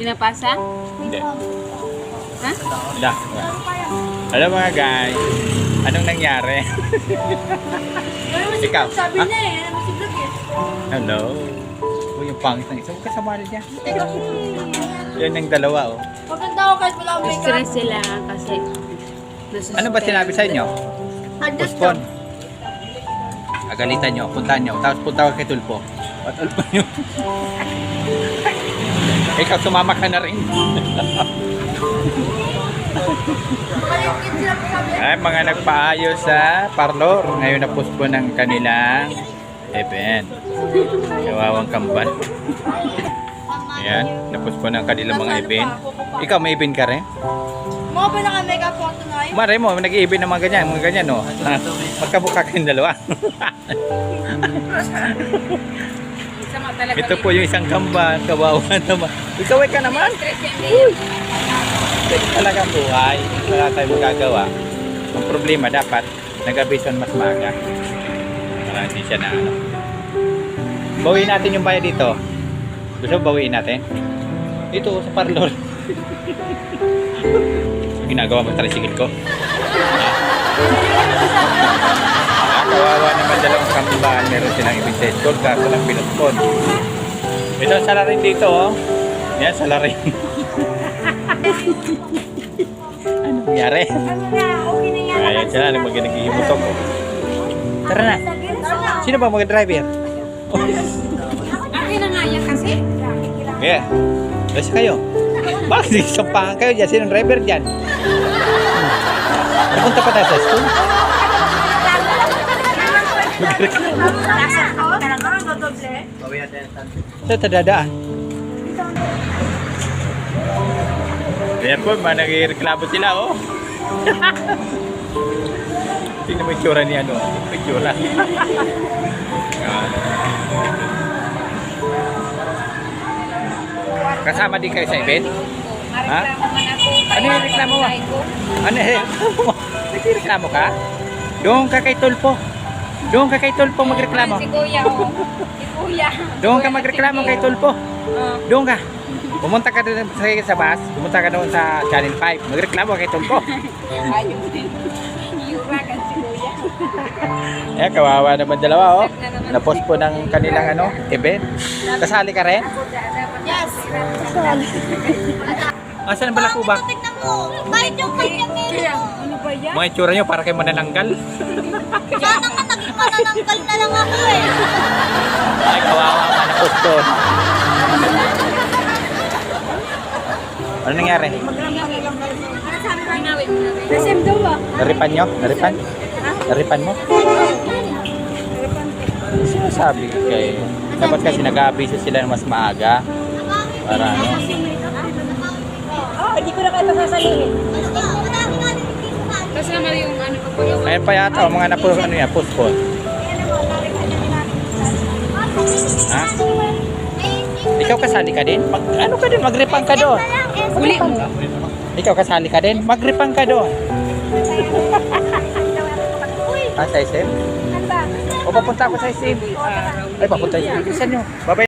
Pinapasa? Hindi. Ha? Wala. Alam mga guys, anong nangyari? Ikaw? Sabi Ha? na eh, alam mo si Vlog eh. Hello? Uy, yung pangit ng isa. Huwag ka sumali dyan. Yan yung dalawa, oh. Maganda ako kahit wala akong makeup. Stress sila kasi Ano ba sinabi sa inyo? Adjust Postpone. Agalitan nyo, puntahan nyo. Tapos punta ka kay Tulpo. At Tulpo nyo. Ikaw, sumama ka na rin. Malingkit sila po sabi. Ay, mga nagpaayos sa parlor. Ngayon na postpone ng kanilang event. Kawawang kambal. Ayan, na-postpone ang kanilang mga event. Ikaw, may event ka rin? Mga ba naka-makeup po tonight? Mare mo, nag-i-event ng mga ganyan, no? Magkabuka kayong dalawa. Sama talaga. Ito po yung isang kambal, kawawa naman. Ikaw ay ka naman. Stress yan din. Ito talagang buhay. Wala tayong magagawa. Ang problema, dapat nag-abisan mas maaga. Para hindi siya na ano. Bawiin natin yung bayad dito. Gusto mo bawiin natin? Ito sa parlor. Ginagawa mo tricycle ko. Kawawa naman dalawang kambal. Meron silang ibig sa school kaso lang pinuspon. Ito ang salarin dito, oh. Yan, salarin. Ano nangyari? Ano na, okay na yan. Ayan siya, ano mag-nagihimutok ko. Tara na. Sino ba mag-driver? Akin na nga yan kasi. Yeah. Kasi kayo. Bakit sampahan kayo dyan? Sinong driver dyan? Napunta pa tayo sa school? Nasa ko? Talaga, dodoble. Saan tadadaan? Ayan po, nagreklamo sila, oh. Tingnan mo yung tsura ni ano. Yung tsura. Kasama din kayo sa event? Ha? Ano yung reklamo mo? Ano eh? Nagreklamo ka? Doon ka kay Tulpo. Doon ka kay Tulpo magreklamo. Si Kuya, oh. Si Kuya. Doon ka magreklamo kay Tulpo. Oh. Doon ka. Pumunta ka doon sa bus. Pumunta ka doon sa Channel 5. Magreklamo kay Tulpo. Ayun din. Yuragan si Kuya. Eh, kawawa naman dalawa, oh. Napost po ng kanilang ano, event. Kasali ka rin? Yes. Asan ang balako ba? Tignan mo, kahit yung kanya meron. Ano ba yan? Mga itsura nyo para kayo manananggal. Sana ka naging manananggal na lang ako eh. Ay, kawawa ka na post doon. Ano nangyari? Ginawin mo na rin. Nasim daw ah. Naripan nyo? Naripan? Naripan mo? Sinasabi kayo. Dapat kasi nag-aabiso sila ng mas maaga. Para ano? Oh, hindi ko na kayo masasalihin. Tapos naman yung ano papagawa. Ayan pa yata, mga ano yan, postpone. Ha? Ikaw kasali ka din? Ano ka din? Magripang ka doon. Uli mo. Ikaw kasali ka din? Magripang ka doon. Ah, sa SM? O papunta ako sa SM? Ay, papunta sa SM. Saan nyo? Babay.